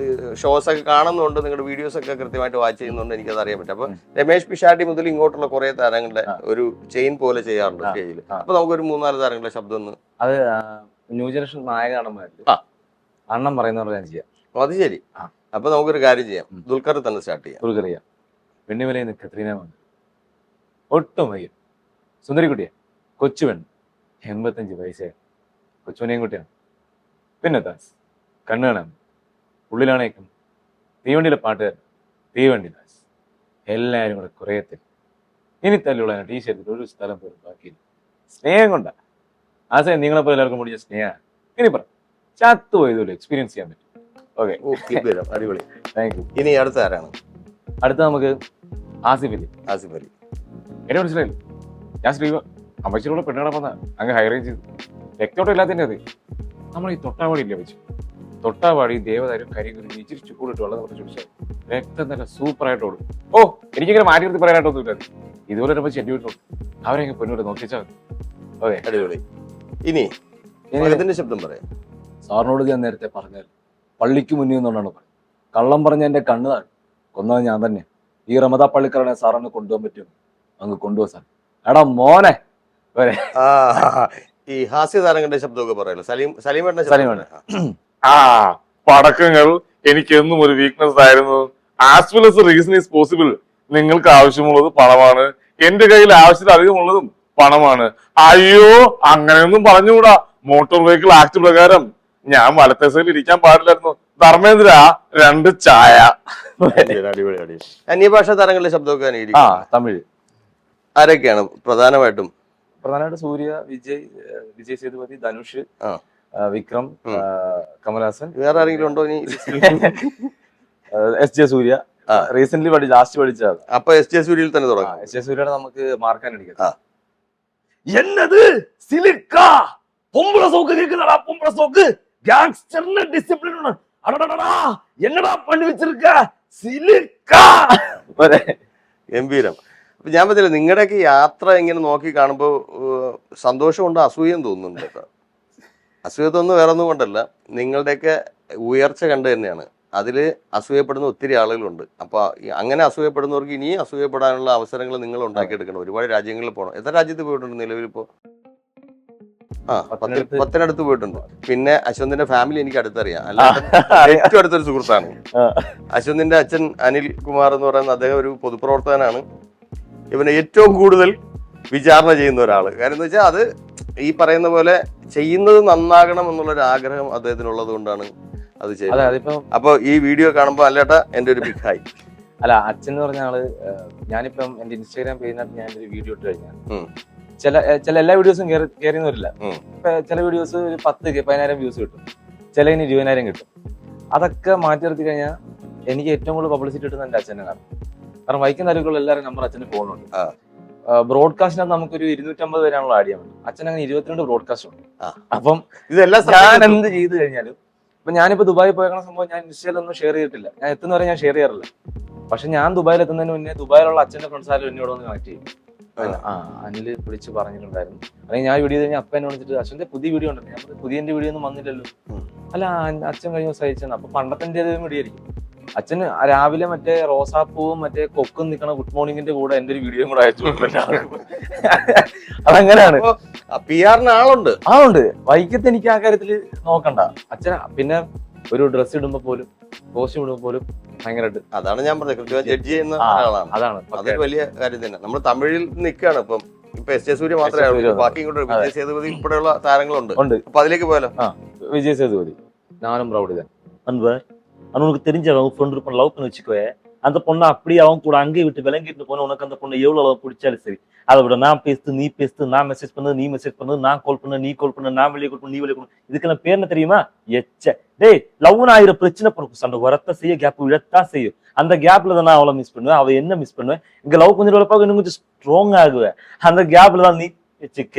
A: ഷോസ് ഒക്കെ കാണുന്നുണ്ട്, നിങ്ങളുടെ വീഡിയോസ് ഒക്കെ കൃത്യമായിട്ട് വാച്ച് ചെയ്യുന്നുണ്ട്, എനിക്കത് അറിയാൻ പറ്റും. അപ്പൊ രമേഷ് പിഷാടി മുതൽ ഇങ്ങോട്ടുള്ള കുറെ താരങ്ങളുടെ ഒരു ചെയിൻ പോലെ ചെയ്യാറുണ്ട് സ്റ്റേജിൽ. അപ്പൊ നമുക്കൊരു 3-4 താരങ്ങളുടെ ശബ്ദം ഒന്ന്.
B: അത് ന്യൂ ജനറേഷൻ നായകനന്മാരിൽ അണ്ണം പറയുന്നവർ ഞാൻ ചെയ്യാം.
A: അത് ശരി. അപ്പൊ നമുക്കൊരു കാര്യം ചെയ്യാം, ദുൽഖർ തന്നെ സ്റ്റാർട്ട് ചെയ്യാം.
B: ദുൽഖർ ചെയ്യാം. പെണ്ണുവിലയിൽ നിന്ന് കത്രീന ഒട്ടും വയ്യ, സുന്ദരിക്കുട്ടിയാ, കൊച്ചുപെണ്ണ്, 85 വയസ്സേ, കൊച്ചുപെണ്ണയും കുട്ടിയാണ്. പിന്നെ ദാസ്, കണ്ണു കാണാൻ, ഉള്ളിലാണേക്കും തീവണ്ടിയിലെ പാട്ടുകാരൻ, തീവണ്ടി ദാസ്, എല്ലാവരും കൂടെ കുറേത്തിൽ ഇനി തല്ലുള്ള ടീഷർട്ടിൽ ഒരു സ്ഥലം പോലും ബാക്കിയില്ല. സ്നേഹം കൊണ്ടാ ആ സമയം നിങ്ങളെപ്പോലെ എല്ലാവർക്കും പിടിച്ച സ്നേഹമാണ്. ഇനി പറ ചത്തു പോയതുപോലെ എക്സ്പീരിയൻസ് ചെയ്യാൻ പറ്റും. ഓക്കെ,
A: അടിപൊളി,
B: താങ്ക് യു.
A: ഇനി അടുത്ത ആരാണ്?
B: അടുത്ത നമുക്ക് ആസിഫ് അലി. എന്നെ മനസ്സിലായില്ല, ഞാൻ അമ്മച്ചിലൂടെ പെണ്ണുകളെ വന്ന അങ്ങ് ഹൈറേഞ്ച് ചെയ്തു. രക്തോട്ടം ഇല്ലാത്തതിൻ്റെ അത് നമ്മൾ ഈ തൊട്ടാവാടി ഇല്ല വെച്ചു, തൊട്ടാവാടി ദേവതാരും കരികുരി ഇച്ചിരി ചൂടിട്ട് വെള്ളം കുറച്ച് കുടിച്ചാൽ രക്തം തന്നെ സൂപ്പറായിട്ട് ഓടും. ഓ, എനിക്കിങ്ങനെ മാറ്റി നിർത്തി പറയാനായിട്ടൊന്നുമില്ല. ഇതുപോലെ ഒരു ചെടി വിട്ടുണ്ട്, അവരെ പെണ്ണൂടെ നോക്കിച്ചാൽ മതി. ഓക്കെ,
A: അടിപൊളി. ഇനി ഇതിന്റെ ശബ്ദം പറയാം.
C: സാറിനോട് ഞാൻ നേരത്തെ പറഞ്ഞാൽ പള്ളിക്ക് മുന്നിൽ നിന്നുകൊണ്ടാണ് പറയുന്നത്. കള്ളം പറഞ്ഞ എന്റെ കണ്ണുതാണ് കൊന്നത് ഞാൻ തന്നെ. ഈ റമദാ പള്ളിക്കാരനെ സാറിനെ കൊണ്ടുപോകാൻ പറ്റും, അങ്ങ് കൊണ്ടുപോകാൻ സാർ. എടാ മോനെ.
A: ഈ ഹാസ്യ താരങ്ങളുടെ ശബ്ദമൊക്കെ പറയാലോ. സലീമേട്ട.
D: പടക്കങ്ങൾ എനിക്ക് എന്നും ഒരു വീക്ക്നെസ് ആയിരുന്നു. As well as reason is possible. നിങ്ങൾക്ക് ആവശ്യമുള്ളത് പണമാണ്, എന്റെ കയ്യിൽ ആവശ്യത്തിൽ അധികമുള്ളതും പണമാണ്. അയ്യോ അങ്ങനെയൊന്നും പറഞ്ഞുകൂടാ. മോട്ടോർ വെഹിക്കിൾ ആക്ട് പ്രകാരം ഞാൻ വലത്തെ സൈഡിൽ ഇരിക്കാൻ പാടില്ലായിരുന്നു. ധർമ്മേന്ദ്ര 2 ചായ.
A: അടിപൊളി. അന്യഭാഷാ താരങ്ങളുടെ ശബ്ദമൊക്കെ അനുകരിക്കും.
B: തമിഴ്.
A: ആരൊക്കെയാണ് പ്രധാനമായിട്ടും?
B: പ്രധാനമായിട്ട് സൂര്യ, വിജയ് സേതുപതി, ധനുഷ്, വിക്രം, കമൽഹാസൻ.
A: വേറെ ആരെങ്കിലും ഉണ്ടോ ഇനി?
B: എസ് ജെ സൂര്യ റീസെന്റ് ലാസ്റ്റ് പഠിച്ചത്.
A: അപ്പൊ എസ് ജെ സൂര്യയിൽ തന്നെ തുടങ്ങാം.
B: എസ് ജെ സൂര്യയുടെ നമുക്ക് മാർക്കാൻ അടിക്കാം.
E: என்னது சிலிக்கா பொம்பளை சோக்கு கேக்குதாடா பொம்பளை சோக்கு கேங்ஸ்டர்ல டிசிப்ளின் அடடடடா என்னடா பண்ணி வச்சிருக்க சிலிக்கா
A: ഗംഭീരം. അപ്പൊ ഞാൻ പറഞ്ഞില്ല, നിങ്ങളുടെയൊക്കെ യാത്ര ഇങ്ങനെ നോക്കി കാണുമ്പോൾ സന്തോഷമുണ്ട്, അസൂയം തോന്നുന്നുണ്ട് കേട്ടോ. അസൂയത്തൊന്നും വേറെ ഒന്നും കൊണ്ടല്ല, നിങ്ങളുടെയൊക്കെ ഉയർച്ച കണ്ടു തന്നെയാണ്. അതിൽ അസൂയപ്പെടുന്ന ഒത്തിരി ആളുകളുണ്ട്. അപ്പോൾ അങ്ങനെ അസൂയപ്പെടുന്നവർക്ക് ഇനിയും അസൂയപ്പെടാനുള്ള അവസരങ്ങൾ നിങ്ങൾ ഉണ്ടാക്കിയെടുക്കണം. ഒരുപാട് രാജ്യങ്ങളിൽ പോകണം. എത്ര രാജ്യത്ത് പോയിട്ടുണ്ട് നിലവിലിപ്പോ? 10 പോയിട്ടുണ്ട്. പിന്നെ അശ്വന്തിന്റെ ഫാമിലി എനിക്ക് അടുത്തറിയാം, അല്ലാതെ ഏറ്റവും അടുത്തൊരു സുഹൃത്താണ്. അശ്വന്തിന്റെ അച്ഛൻ അനിൽ കുമാർ എന്ന് പറയുന്ന അദ്ദേഹം ഒരു പൊതുപ്രവർത്തകനാണ്. ഇവനെ ഏറ്റവും കൂടുതൽ വിചാരണ ചെയ്യുന്ന ഒരാള്. കാര്യം എന്ന് വെച്ചാൽ അത് ഈ പറയുന്ന പോലെ ചെയ്യുന്നത് നന്നാകണം എന്നുള്ളൊരു ആഗ്രഹം അദ്ദേഹത്തിനുള്ളത് കൊണ്ടാണ് അത് ചെയ്യുന്നത്. അപ്പൊ ഈ വീഡിയോ കാണുമ്പോ അല്ലേട്ടാ എന്റെ ഒരു ബിഗ് ഹായ്.
B: അല്ല, അച്ഛൻ എന്ന് പറഞ്ഞ ആള്, ഞാനിപ്പം എന്റെ ഇൻസ്റ്റാഗ്രാം പേജിനകത്ത് ഞാൻ ഒരു വീഡിയോ ഇട്ട് കഴിഞ്ഞാൽ ചില എല്ലാ വീഡിയോസും കയറിയെന്ന് വരില്ല. ഇപ്പൊ ചില വീഡിയോസ് ഒരു 10,000-15,000 വ്യൂസ് കിട്ടും, ചിലതിന് 20,000 കിട്ടും. അതൊക്കെ മാറ്റി നിർത്തി കഴിഞ്ഞാൽ എനിക്ക് ഏറ്റവും കൂടുതൽ പബ്ലിസിറ്റി കിട്ടുന്ന എന്റെ അച്ഛനാണ്. കാരണം വൈക്കം താലൂക്കുള്ള എല്ലാവരും നമ്പർ അച്ഛന് പോകുന്നുണ്ട്. ബ്രോഡ്കാസ്റ്റിനകത്ത് നമുക്കൊരു 250 പേരാണല്ലോ ആഡ് ചെയ്യാൻ പറ്റും. അച്ഛൻ അങ്ങനെ 22 ബ്രോഡ്കാസ്റ്റ് ഉണ്ട്. അപ്പം
A: ഇതെല്ലാം
B: ഞാൻ എന്ത് ചെയ്ത് കഴിഞ്ഞാലും, ഇപ്പൊ ഞാനിപ്പോ ദുബായിൽ പോയേക്കണ സംഭവം ഞാൻ ഇൻസ്റ്റയിലൊന്നും ഷെയർ ചെയ്തിട്ടില്ല. ഞാൻ എത്തുന്നവരെ ഞാൻ ഷെയർ ചെയ്യാറില്ല. പക്ഷെ ഞാൻ ദുബായിൽ എത്തുന്നതിന് മുന്നേ ദുബായിലുള്ള അച്ഛന്റെ ഫ്രണ്ട്സ് ആരും എന്നോട് ഒന്ന് കണക്ട് ചെയ്യും. അനിൽ വിളിച്ച് പറഞ്ഞിട്ടുണ്ടായിരുന്നു, അല്ലെങ്കിൽ ഞാൻ വീഡിയോ കഴിഞ്ഞാൽ അപ്പ എന്നെ വിളിച്ചിട്ട് അച്ഛന്റെ പുതിയ വീഡിയോ ഉണ്ടല്ലോ. ഞാൻ പുതിയ എന്റെ വീഡിയോ ഒന്നും വന്നില്ലല്ലോ. അല്ല, അച്ഛൻ കഴിഞ്ഞ ദിവസം അയച്ചാണ്. അപ്പൊ പണ്ടത്തെ വീഡിയോ ആയിരിക്കും. അച്ഛന് രാവിലെ മറ്റേ റോസാപ്പൂവും മറ്റേ കൊക്കും നിൽക്കണ ഗുഡ് മോർണിംഗിന്റെ കൂടെ എന്റെ ഒരു വീഡിയോയും കൂടെ അയച്ചു കൊടുത്തിട്ടുണ്ട്. അതങ്ങനെയാണ്. ആളുണ്ട് വൈക്കത്ത്. എനിക്ക് ആ കാര്യത്തില് നോക്കണ്ട. അച്ഛൻ പിന്നെ ഒരു ഡ്രസ് ഇടുമ്പോ പോലും, കോസ്റ്റ്യൂം ഇടുമ്പോ പോലും ഭയങ്കരമായിട്ട്.
A: അതാണ് ഞാൻ പറഞ്ഞത്, കൃത്യമായി ജഡ്ജ് ചെയ്യുന്ന ഒരാളാണ്.
B: അതാണ്
A: അതൊരു വലിയ കാര്യം തന്നെ. നമ്മൾ തമിഴിൽ നിൽക്കുകയാണ് ഇപ്പൊ എസ് ജെ സൂര്യ മാത്രമേ, ബാക്കി കൂടെ വിജയ് സേതുപതി ഉൾപ്പെടെയുള്ള താരങ്ങളുണ്ട്. അപ്പൊ അതിലേക്ക് പോയാലോ?
B: വിജയ് സേതുപതി நானும் ரவுடிதான்.
E: அன்பர் அவனுக்கு தெரிஞ்ச ஃப்ரெண்ட் இருப்பான், லவ் பண்ணி வச்சுக்கோயே. அந்த பொண்ணை அப்படியே அவன் கூட அங்கேயே விட்டு விளங்கிட்டு போன உனக்கு அந்த பொண்ணை எவ்வளவு அளவு பிடிச்சாலும் சரி, அதை விட நான் பேசுது நீ பேசுது, நான் மெசேஜ் பண்ணது நீ மெசேஜ் பண்ணது, நான் கால் பண்ண நீ கால் பண்ண, நான் வெளியே கால் பண்ண நீ வெளியே கால், இதுக்கெல்லாம் பேர் என்ன தெரியுமா? டேய் லவ்னு 1000 பிரச்சனை பிறக்கும், சண்டை வரத்தான் செய்ய, கேப் விழத்தான் செய்யும். அந்த கேப்ல தான் நான் அவளை மிஸ் பண்ணுவேன், அவ என்ன மிஸ் பண்ணுவேன். இங்க லவ் கொஞ்சம் டெவலப்பாக இன்னும் கொஞ்சம் ஸ்ட்ராங் ஆகுவேன். அந்த கேப்ல தான் நீ வச்சுக்க.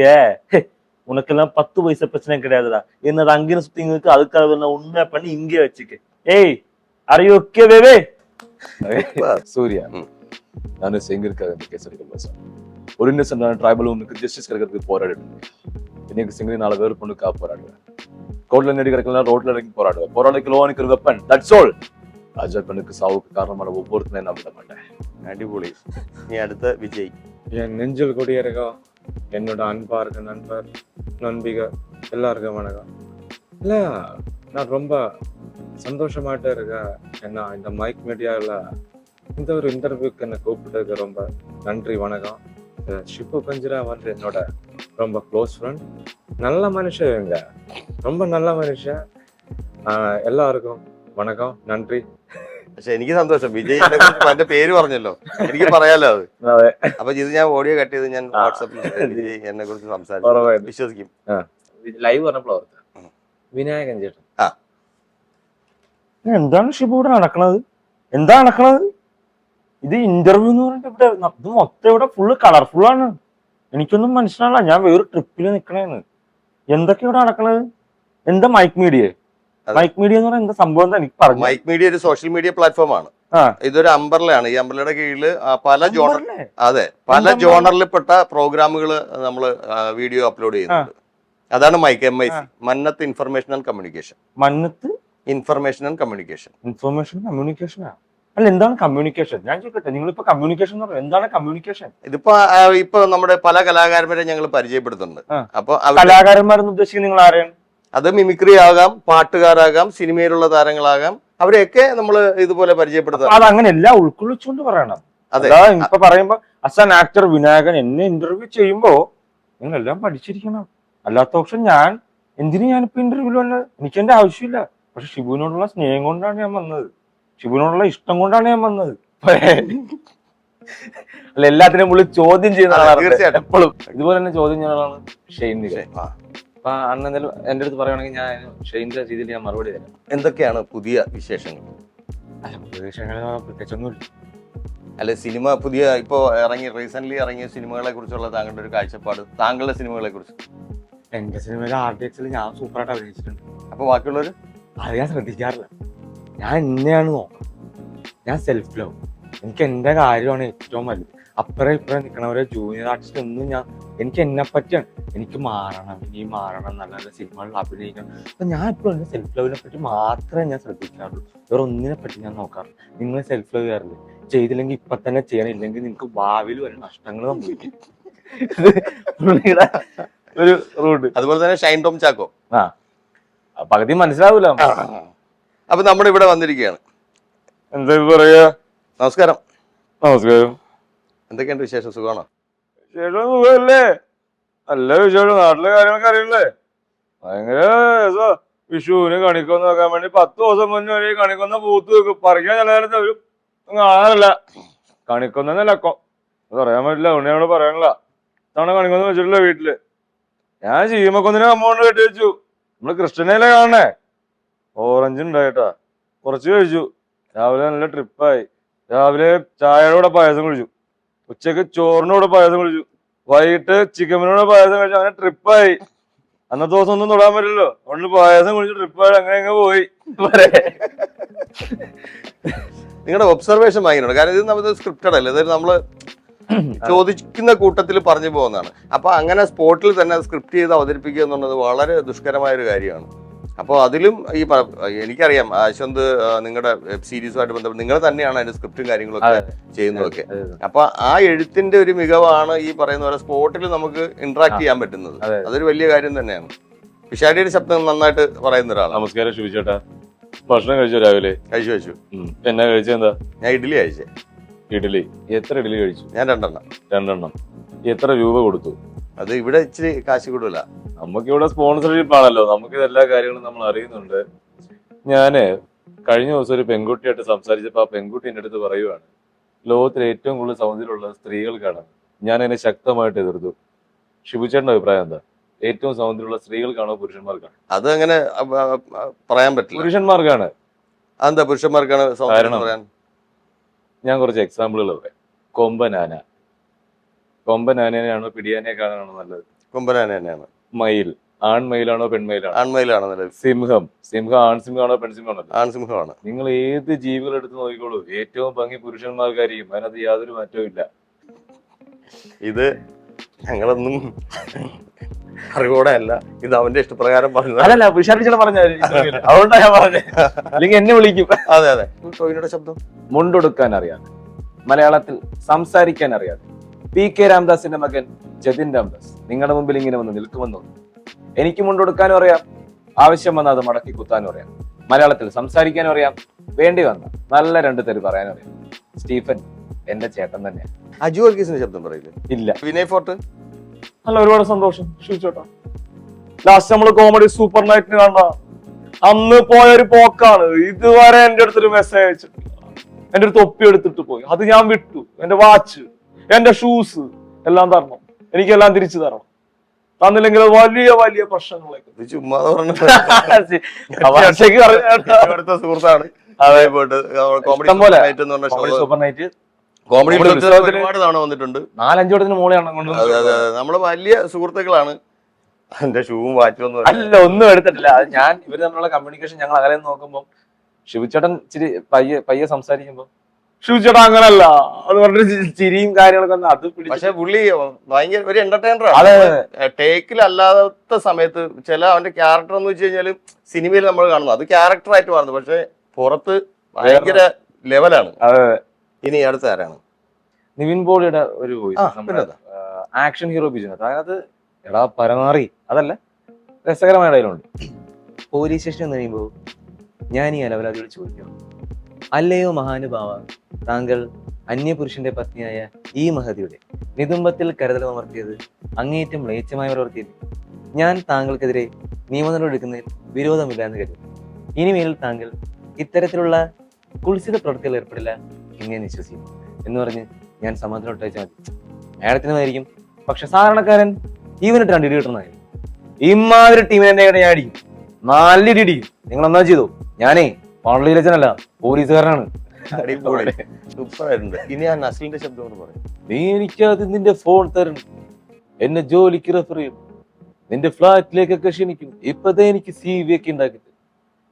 E: உனக்கெல்லாம் 10 வயசு பிரச்சனை கிடையாதுடா. என்னது அங்கே சுத்திங்களுக்கு அதுக்காக நான் உண்மையா பண்ணி இங்கே வச்சுக்க. ஏய் அறியோக்கே வேவே
B: சூர்யா. நானும் செங்கிற்காக இந்த கேஸ் எடுக்க பேசுறேன். ஒரு இன்னசென்டான ட்ரைபல் உனக்கு ஜஸ்டிஸ் கிடைக்கிறதுக்கு போராடிட்டு இன்னைக்கு சிங்கிள் 4 பேர் பொண்ணுக்காக போராடுவேன். கோர்ட்ல நெடி கிடைக்கலாம், ரோட்ல இறங்கி போராடுவேன். போராடக்கு லோனுக்கு ஒரு வெப்பன், தட்ஸ் ஆல். ராஜா கண்ணுக்கு சாவுக்கு காரணமான ஒவ்வொருத்தனையும் நான் விட மாட்டேன்.
A: அடிபொலி. நீ அடுத்த விஜய்.
F: என் நெஞ்சில் கொடியேறகா என்னோட அன்பா இருக்க நண்பர் நண்பிக எல்லாருக்கும் வணக்கம். இல்ல நான் ரொம்ப சந்தோஷமாட்டே இருக்கேன். ஏன்னா இந்த மைக் மீடியாவில் இந்த ஒரு இன்டர்வியூக்கு என்னை கூப்பிட்டதுக்கு ரொம்ப நன்றி, வணக்கம். ஷிப்பு பஞ்சிரா வந்து என்னோட ரொம்ப க்ளோஸ் ஃப்ரெண்ட், நல்ல மனுஷங்க, ரொம்ப நல்ல மனுஷன். എല്ലാവർക്കും വണക്കം, നന്ദി.
A: പക്ഷെ എനിക്ക് സന്തോഷം, വിജയ് എന്റെ പേര് പറഞ്ഞല്ലോ, എനിക്ക് പറയാലോ അത്. അപ്പൊ ഇത് ഞാൻ ഓഡിയോ കട്ട് ചെയ്ത് ഞാൻ വാട്സാപ്പിൽ വിജയ് എന്നെ കുറിച്ച് സംസാരിച്ചു, വിശ്വസിക്കും.
B: ലൈവ് പറഞ്ഞപ്പോൾ വിനായകൻ ചേട്ടൻ.
E: എന്താണ് ഷിബു ഇവിടെ നടക്കണത്? എന്താ നടക്കണത്? ഇത് ഇന്റർവ്യൂ എന്ന് പറഞ്ഞിട്ട് ഇവിടെ ഇത് മൊത്തം ഇവിടെ ഫുള്ള് കളർഫുൾ ആണ്. എനിക്കൊന്നും മനസ്സിലാവില്ല, ഞാൻ വേറെ ട്രിപ്പിൽ നിക്കണേന്ന്. എന്തൊക്കെ ഇവിടെ നടക്കണത്? എന്താ മൈക്ക് മീഡിയ? മൈക്ക് മീഡിയ എന്ന് പറഞ്ഞാൽ എന്താ സംഭവം? എനിക്ക് പറഞ്ഞു.
A: മൈക്ക് മീഡിയ ഒരു സോഷ്യൽ മീഡിയ പ്ലാറ്റ്ഫോം ആണ്. ഇതൊരു അംബർലയാണ്. ഈ അംബർലയുടെ കീഴിൽ പല ജോണറിൽപ്പെട്ട പ്രോഗ്രാമുകൾ നമ്മൾ വീഡിയോ അപ്ലോഡ് ചെയ്യുന്നുണ്ട്. അതാണ് mic, MIC, Mannath information and communication.
E: Mannath
A: information and communication.
E: Information കമ്മ്യൂണിക്കേഷനാ? അല്ല, എന്താണ് കമ്മ്യൂണിക്കേഷൻ? ഞാൻ ചോദിക്കട്ടെ, നിങ്ങളിപ്പോ കമ്മ്യൂണിക്കേഷൻ എന്ന് പറയുന്നത് എന്താണ് കമ്മ്യൂണിക്കേഷൻ?
A: ഇപ്പൊ നമ്മുടെ പല കലാകാരന്മാരെ ഞങ്ങൾ പരിചയപ്പെടുത്തുന്നുണ്ട്. അപ്പൊ
E: കലാകാരന്മാരെന്ന് ഉദ്ദേശിക്കുന്നത് നിങ്ങൾ ആരെയാണ്?
A: അത് മിമിക്രി ആകാം, പാട്ടുകാരാകാം, സിനിമയിലുള്ള താരങ്ങളാകാം, അവരെയൊക്കെ നമ്മൾ ഇതുപോലെ പരിചയപ്പെടുത്താം.
E: അത് അങ്ങനെ എല്ലാം ഉൾക്കൊള്ളിച്ചുകൊണ്ട് പറയണം.
A: അതെ,
E: ഇപ്പൊ പറയുമ്പോ ആസ് ആൻ ആക്ടർ വിനായകൻ എന്നെ ഇന്റർവ്യൂ ചെയ്യുമ്പോ
F: നിങ്ങളെല്ലാം പഠിച്ചിരിക്കണം. അല്ലാത്ത പക്ഷം ഞാൻ ഞാനിപ്പോ ഇന്റർവ്യൂവിൽ വന്നത്? എനിക്ക് എന്റെ ആവശ്യമില്ല. പക്ഷെ ഷിബുവിനോടുള്ള സ്നേഹം കൊണ്ടാണ് ഞാൻ വന്നത്, ഷിബുവിനോടുള്ള ഇഷ്ടം കൊണ്ടാണ് ഞാൻ വന്നത്.
B: അല്ല, എല്ലാത്തിനും പുള്ളി ചോദ്യം ചെയ്യുന്ന ആളാണ്
A: തീർച്ചയായിട്ടും.
B: എപ്പോഴും. ഇതുപോലെ തന്നെ ചോദ്യം ചെയ്യുന്ന ആളാണ് ഷെയ്ൻ നിഗം.
A: ആ.
B: അപ്പൊ അന്ന് എന്തെങ്കിലും എന്റെ അടുത്ത് പറയുകയാണെങ്കിൽ ഞാൻ ഷെയ്ന്റെ രീതിയിൽ ഞാൻ മറുപടി തരാം.
A: എന്തൊക്കെയാണ് പുതിയ വിശേഷങ്ങൾ?
F: അല്ല, പ്രത്യേകിച്ചൊന്നുമില്ല.
A: അല്ലെ, സിനിമ പുതിയ ഇപ്പോ റീസെന്റ് ഇറങ്ങിയ സിനിമകളെ കുറിച്ചുള്ള താങ്കളുടെ ഒരു കാഴ്ചപ്പാട്, താങ്കളുടെ സിനിമകളെ കുറിച്ച്?
F: എന്റെ സിനിമയിൽ RDX ഞാൻ സൂപ്പറായിട്ട് അഭിനയിച്ചിട്ടുണ്ട്.
A: അപ്പൊ ബാക്കിയുള്ളവര്
F: അത് ഞാൻ ശ്രദ്ധിക്കാറില്ല. ഞാൻ എന്നെയാണ് നോക്കാം. ഞാൻ സെൽഫ് ലവ്. എനിക്ക് എന്റെ കാര്യമാണ് ഏറ്റവും വലുത്. അപ്പുറം ഇപ്പുറം നിൽക്കണവരെ ജൂനിയർ ആർട്ടിസ്റ്റ് ഒന്നും എനിക്ക് എന്നെ പറ്റിയാണ്. എനിക്ക് മാറണം, ഇനിയും മാറണം, നല്ല നല്ല സിനിമകളിൽ അഭിനയിക്കണം. അപ്പൊ ഞാൻ ഇപ്പോഴും എന്റെ സെൽഫ് ലവിനെ പറ്റി മാത്രമേ ഞാൻ ശ്രദ്ധിക്കാറുള്ളൂ. വേറെ ഒന്നിനെ പറ്റി ഞാൻ നോക്കാറില്ല. നിങ്ങൾ സെൽഫ് ലവ് ചെയ്യാറില്ലേ? ചെയ്തില്ലെങ്കിൽ ഇപ്പൊ തന്നെ ചെയ്യണം, ഇല്ലെങ്കിൽ നിങ്ങൾക്ക് ഭാവിയിൽ വരെ നഷ്ടങ്ങൾ സംഭവിക്കും.
B: ഒരു റൂട്ട്.
A: അതുപോലെ തന്നെ ഷൈൻ ടോം ചാക്കോ.
B: ആ, പകുതി മനസ്സിലാവൂല.
A: അപ്പൊ നമ്മളിവിടെ വന്നിരിക്കുകയാണ്.
D: എന്താ പറയാ?
A: നമസ്കാരം.
D: നമസ്കാരം.
A: എന്തൊക്കെയുണ്ട് വിശേഷം? സുഖമാണോ?
D: വിശേഷം സുഖമല്ലേ? നല്ല വിശേഷം. നാട്ടിലെ കാര്യങ്ങളൊക്കെ അറിയില്ലേ? ഭയങ്കര രസാ. വിഷുവിന് കണിക്കൊന്ന് നോക്കാൻ വേണ്ടി 10 ദിവസം മുന്നേ വരെ കണിക്കൊന്ന പൂത്ത് വെക്കും. പറിക്കാൻ ചില നേരത്തെ ഒരു കാണാനല്ല. കണിക്കൊന്ന ലക്കം പറയാൻ പറ്റില്ല. ഉണ്ണിയോട് പറയാനില്ല. തവണ കണിക്കൊന്ന് വെച്ചിട്ടില്ല വീട്ടില്. ഞാൻ ചീമക്കൊന്നിനെ അമ്മ കെട്ടി വെച്ചു. നമ്മള് ക്രിസ്ത്യനല്ലേ കാണണേ. ഓറഞ്ച് ഉണ്ടായിട്ടാ, കുറച്ച് കഴിച്ചു. രാവിലെ നല്ല ട്രിപ്പായി. രാവിലെ ചായയുടെ കൂടെ പായസം കുടിച്ചു, ഉച്ചക്ക് ചോറിന്റെ കൂടെ പായസം കുടിച്ചു, വൈകിട്ട് ചിക്കനോടെ പായസം കഴിച്ചു. അങ്ങനെ ട്രിപ്പായി. അന്നത്തെ ദിവസം ഒന്നും തൊടാൻ പറ്റില്ലല്ലോ, അതുകൊണ്ട് പായസം കുടിച്ച് ട്രിപ്പായി അങ്ങനെ പോയി.
A: നിങ്ങളുടെ ഒബ്സർവേഷൻ ഭയങ്കര, കാരണം ഇത് നമുക്ക് സ്ക്രിപ്റ്റഡ് അല്ലേ, അതായത് നമ്മള് ചോദിക്കുന്ന കൂട്ടത്തിൽ പറഞ്ഞു പോകുന്നതാണ്. അപ്പൊ അങ്ങനെ സ്പോട്ടിൽ തന്നെ സ്ക്രിപ്റ്റ് ചെയ്ത് അവതരിപ്പിക്കുക എന്നുള്ളത് വളരെ ദുഷ്കരമായ ഒരു കാര്യമാണ്. അപ്പോൾ അതിലും ഈ എനിക്കറിയാം അശ്വന്ത് നിങ്ങളുടെ വെബ് സീരീസുമായിട്ട് ബന്ധപ്പെട്ട് നിങ്ങൾ തന്നെയാണ് അതിന്റെ സ്ക്രിപ്റ്റും കാര്യങ്ങളൊക്കെ ചെയ്യുന്നതൊക്കെ. അപ്പൊ ആ എഴുത്തിന്റെ ഒരു മികവാണ് ഈ പറയുന്ന പോലെ സ്പോട്ടിൽ നമുക്ക് ഇന്ററാക്ട് ചെയ്യാൻ പറ്റുന്നത്. അതൊരു വലിയ കാര്യം തന്നെയാണ്. പിഷാടിയുടെ ശബ്ദം നന്നായിട്ട് പറയുന്ന ഒരാളാണ്.
D: നമസ്കാരം ശിവചേട്ടാ. ഭക്ഷണം കഴിച്ചോ? രാവിലെ
A: കഴിച്ചു.
D: എന്നാ കഴിച്ചെന്താ?
A: ഞാൻ ഇഡ്ഡലി കഴിച്ചേ.
D: ഇഡ്ഡലി? എത്ര ഇഡ്ഡലി കഴിച്ചു?
A: ഞാൻ 2
D: 2 എത്ര രൂപ കൊടുത്തു?
A: അത് ഇവിടെ ഇച്ചിരി കാശ് കൂടുതലാ.
D: നമുക്കിവിടെ സ്പോൺസർഷിപ്പ് ആണല്ലോ, നമുക്ക് എല്ലാ കാര്യങ്ങളും നമ്മൾ അറിയുന്നുണ്ട്. ഞാന് കഴിഞ്ഞ ദിവസം ഒരു പെൺകുട്ടിയായിട്ട് സംസാരിച്ചപ്പോൾ ആ പെൺകുട്ടി എൻ്റെ അടുത്ത് പറയുവാണ്, ലോകത്തിലെ ഏറ്റവും കൂടുതൽ സൗന്ദര്യമുള്ള സ്ത്രീകൾക്കാണ്. ഞാൻ അതിനെ ശക്തമായിട്ട് എതിർത്തു. ഷിബുചേട്ടൻ്റെ അഭിപ്രായം എന്താ? ഏറ്റവും സൗന്ദര്യമുള്ള സ്ത്രീകൾക്കാണോ പുരുഷന്മാർക്കാണോ?
A: അത് അങ്ങനെ പറയാൻ പറ്റില്ല.
D: പുരുഷന്മാർക്കാണ്.
A: അതെന്താ പുരുഷന്മാർക്കാണ് സൗന്ദര്യം പറയാൻ?
D: ഞാൻ കുറച്ച് എക്സാമ്പിളുകൾ പറയാം. കൊമ്പനാനയാണോ പിടിയാനയെക്കാണാണോ നല്ലത്?
A: കൊമ്പനാന തന്നെയാണ്.
D: മയിൽ ആൺമയിലാണോ പെൺമയിലാണോ?
A: ആൺമയിലാണ് നല്ലത്.
D: സിംഹം ആൺസിംഹമാണോ പെൺസിംഹമാണോ?
A: ആൺസിംഹമാണ്.
D: നിങ്ങൾ ഏത് ജീവികൾ എടുത്ത് നോക്കിക്കോളൂ, ഏറ്റവും ഭംഗി പുരുഷന്മാർക്കായിരിക്കും. അതിനകത്ത് യാതൊരു മാറ്റവും ഇല്ല.
A: ഇത് ഞങ്ങളൊന്നും അറിവോടെ അല്ല, ഇത് അവന്റെ ഇഷ്ടപ്രകാരം പറഞ്ഞത്.
B: അതല്ല, വിശാലിച്ചേട്ടൻ പറഞ്ഞ അതുകൊണ്ടാണ് ഞാൻ പറഞ്ഞത്. അല്ലെങ്കിൽ എന്നെ വിളിക്കും.
A: അതെ. ടോയിനോടെ ശബ്ദം
B: മുണ്ടൊടുക്കാൻ അറിയാതെ, മലയാളത്തിൽ സംസാരിക്കാൻ അറിയാതെ PK രാംദാസിന്റെ മകൻ ജതിൻ രാംദാസ് നിങ്ങളുടെ മുമ്പിൽ ഇങ്ങനെ വന്ന് നിൽക്കുമെന്നോ? എനിക്ക് മുണ്ടൊടുക്കാനും അറിയാം, ആവശ്യം വന്നാൽ അത് മടക്കി കുത്താനും അറിയാം, മലയാളത്തിൽ സംസാരിക്കാനും അറിയാം, വേണ്ടി വന്ന നല്ല 2 തെറി പറയാനും അറിയാം. സ്റ്റീഫൻ എന്റെ ചേട്ടൻ തന്നെയാണ്.
A: അജു വർഗീസിന്റെ ശബ്ദം പറയില്ലേ?
B: ഇല്ല.
A: വിനയ് ഫോർട്ട്?
D: നല്ല ഒരുപാട് സന്തോഷം ഷിബുചേട്ടാ. ലാസ്റ്റ് നമ്മള് കോമഡി സൂപ്പർ നൈറ്റിന് കണ്ട അന്ന് പോയൊരു പോക്കാണ്. ഇതുവരെ എന്റെ അടുത്തൊരു മെസ്സേജ് അയച്ചിട്ടില്ല. എന്റെ ഒരു തൊപ്പി എടുത്തിട്ട് പോയി, അത് ഞാൻ വിട്ടു. എന്റെ വാച്ച്, എന്റെ ഷൂസ് എല്ലാം തരണം, എനിക്കെല്ലാം തിരിച്ചു തരണം. തന്നില്ലെങ്കിൽ വലിയ വലിയ പ്രശ്നങ്ങളൊക്കെ.
A: ചുമ്മാ സുഹൃത്താണ്.
B: സൂപ്പർ നൈറ്റ്
A: കോമഡി ഒരുപാട് തവണ വന്നിട്ടുണ്ട്.
B: 4-5 വട്ടത്തിന് മോളെയാണ് കൊണ്ടുവന്നത്.
A: നമ്മള് വലിയ സുഹൃത്തുക്കളാണ്. എന്റെ ഷൂവും വാച്ചും
B: അല്ല, ഒന്നും എടുത്തിട്ടില്ല. അത് ഞാൻ ഇവര് തമ്മിലുള്ള കമ്മ്യൂണിക്കേഷൻ ഞങ്ങൾ അകലെ നോക്കുമ്പോൾ ശിവചേട്ടൻ ഇച്ചിരി പയ്യെ സംസാരിക്കുമ്പോ
D: ഷിബുചേട്ടാ അങ്ങനല്ല
B: അത് പറഞ്ഞ ചിരിയും കാര്യങ്ങളൊക്കെ അത്
A: പക്ഷെ പുള്ളി ഭയങ്കര ഒരു എന്റർടൈനറാണ്. ടേക്കിലല്ലാത്ത സമയത്ത് ചില അവന്റെ ക്യാരക്ടർ എന്ന് വെച്ച് കഴിഞ്ഞാല് സിനിമയിൽ നമ്മൾ കാണുന്നത് അത് ക്യാരക്ടറായിട്ട് മാറുന്നത്, പക്ഷെ പുറത്ത് ഭയങ്കര ലെവലാണ്. ഇനി അടുത്ത ആരാണ്?
B: നിവിൻ പോളിയുടെ ഒരു വോയിസ്, ആക്ഷൻ ഹീറോ ബിജുനത്ത്. അതിനകത്ത് എടാ പരമാറി അതല്ല, രസകരമായ ഡയലോഗുണ്ട്. പോലീസ് സ്റ്റേഷനിൽ കഴിയുമ്പോ ഞാൻ ഈ അലവലാദിയോട് ചോദിക്കണം, അല്ലയോ മഹാനുഭാവ, താങ്കൾ അന്യപുരുഷന്റെ പത്നിയായ ഈ മഹതിയുടെ നിതുംബത്തിൽ കരുതലമർത്തിയത് അങ്ങേയറ്റം മ്ലേച്ഛമായ പ്രവൃത്തിയിൽ ഞാൻ താങ്കൾക്കെതിരെ നിയമ നടപടി എടുക്കുന്നതിൽ വിരോധമില്ല എന്ന് കരുതുന്നു. ഇനിമേൽ താങ്കൾ ഇത്തരത്തിലുള്ള കുൽസിത പ്രവൃത്തികൾ ഏർപ്പെടില്ല എന്ന് ഞാൻ വിശ്വസിക്കുന്നു എന്ന് പറഞ്ഞ് ഞാൻ സമാധാനം ഒട്ടയച്ചാൽ മതി. മാഡത്തിനുമായിരിക്കും, പക്ഷെ സാധാരണക്കാരൻ ഇവനിട്ട് 2 ഇടി കിട്ടണമായിരുന്നു. ഇമാതിരി ടീമിനെ ഞാൻ അടിക്കും, 4 ഇടി ഇടിക്കും. നിങ്ങൾ എന്നാ ചെയ്തോ? ഞാനേ പള്ളിയിലച്ചനല്ല, പോലീസുകാരനാണ്.
A: അടിപൊളി, സൂപ്പറായിട്ടുണ്ട്. ഇനി ആ നസ്ലിന്റെ ശബ്ദം കൊണ്ട് പറയും.
B: നീ എനിക്കത് നിന്റെ ഫോൺ തരണം, എന്നെ ജോലിക്ക് റെഫർ ചെയ്യും, നിന്റെ ഫ്ലാറ്റിലേക്കൊക്കെ ക്ഷണിക്കും. ഇപ്പത്തെ എനിക്ക് CV ഒക്കെ ഉണ്ടാക്കിട്ട്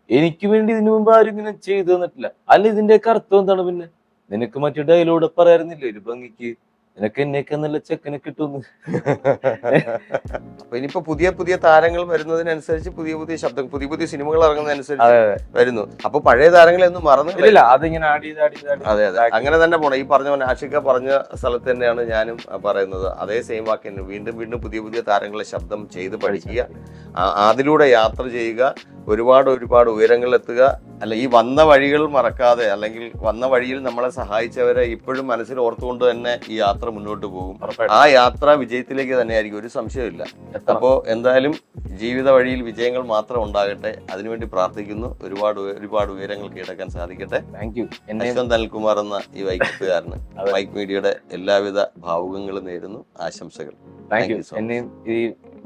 B: എനിക്ക് വേണ്ടി ഇതിനു മുമ്പ് ആരും ഇങ്ങനെ ചെയ്തു തന്നിട്ടില്ല. അല്ല ഇതിന്റെയൊക്കെ അർത്ഥം എന്താണ്? പിന്നെ നിനക്ക് മറ്റു ഡയലോഗ് പറയാറുന്നില്ല ഒരു ഭംഗിക്ക്, നിനക്ക് എന്നെയൊക്കെ നല്ല ചെക്കനെ കിട്ടുന്നു.
A: അപ്പൊ ഇനിയിപ്പോ പുതിയ പുതിയ താരങ്ങൾ വരുന്നതിനനുസരിച്ച് പുതിയ പുതിയ ശബ്ദം, പുതിയ പുതിയ സിനിമകൾ ഇറങ്ങുന്നതനുസരിച്ച് വരുന്നു. അപ്പൊ പഴയ താരങ്ങളെയൊന്നും മറന്നില്ല.
B: അതിങ്ങനെ
A: അതെ അതെ, അങ്ങനെ തന്നെ പോണം. ഈ പറഞ്ഞ പോലെ ആഷിക പറഞ്ഞ സ്ഥലത്ത് തന്നെയാണ് ഞാനും പറയുന്നത്. അതേ സെയിം വാക്ക് തന്നെ, വീണ്ടും വീണ്ടും പുതിയ പുതിയ താരങ്ങളെ ശബ്ദം ചെയ്ത് പഠിക്കുക, അതിലൂടെ യാത്ര ചെയ്യുക, ഒരുപാട് ഒരുപാട് ഉയരങ്ങളിലെത്തുക. അല്ല, ഈ വന്ന വഴികൾ മറക്കാതെ, അല്ലെങ്കിൽ വന്ന വഴിയിൽ നമ്മളെ സഹായിച്ചവരെ ഇപ്പോഴും മനസ്സിൽ ഓർത്തുകൊണ്ട് തന്നെ ഈ യാത്ര മുന്നോട്ട് പോകും. ആ യാത്ര വിജയത്തിലേക്ക് തന്നെയായിരിക്കും, ഒരു സംശയമില്ല. അപ്പോ എന്തായാലും ജീവിത വഴിയിൽ വിജയങ്ങൾ മാത്രം ഉണ്ടാകട്ടെ, അതിനുവേണ്ടി പ്രാർത്ഥിക്കുന്നു. ഒരുപാട് ഒരുപാട് ഉയരങ്ങൾ കീഴടക്കാൻ സാധിക്കട്ടെ.
B: Thank you.
A: അശ്വന്ത് അനിൽകുമാർ എന്ന ഈ വൈക്കുകാരന് മൈക്ക് മീഡിയയുടെ എല്ലാവിധ ഭാവുകങ്ങളും നേരുന്നു, ആശംസകൾ.
B: Thank you. എന്നെയും ഈ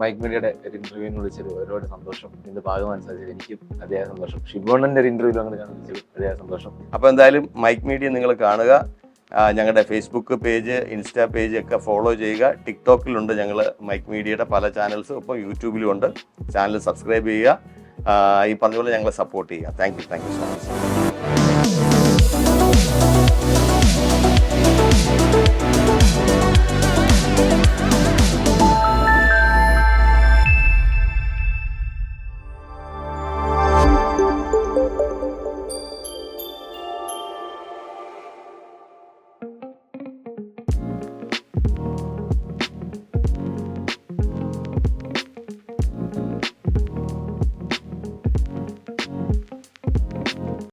B: മൈക്ക് മീഡിയയുടെ ഒരു ഇന്റർവ്യൂവിന് വിളിച്ചത് ഒരുപാട് സന്തോഷം. ഇതിന്റെ ഭാഗമാകാൻ സാധിച്ചത് എനിക്കും അതിയായ സന്തോഷം. ഷിബോണ്ണന്റെ ഒരു ഇന്റർവ്യൂ അങ്ങനെ കാണാൻ വിളിച്ചത് അതിയായ സന്തോഷം.
A: അപ്പൊ എന്തായാലും മൈക്ക് മീഡിയ നിങ്ങൾ കാണുക. ഞങ്ങളുടെ ഫേസ്ബുക്ക് പേജ്, ഇൻസ്റ്റാ പേജ് ഒക്കെ ഫോളോ ചെയ്യുക. ടിക്ടോക്കിലുണ്ട് ഞങ്ങൾ മൈക്ക് മീഡിയയുടെ പല ചാനൽസും, ഒപ്പം യൂട്യൂബിലും ഉണ്ട്. ചാനൽ സബ്സ്ക്രൈബ് ചെയ്യുക. ഈ പറഞ്ഞ പോലെ ഞങ്ങളെ സപ്പോർട്ട് ചെയ്യുക. Thank you so much.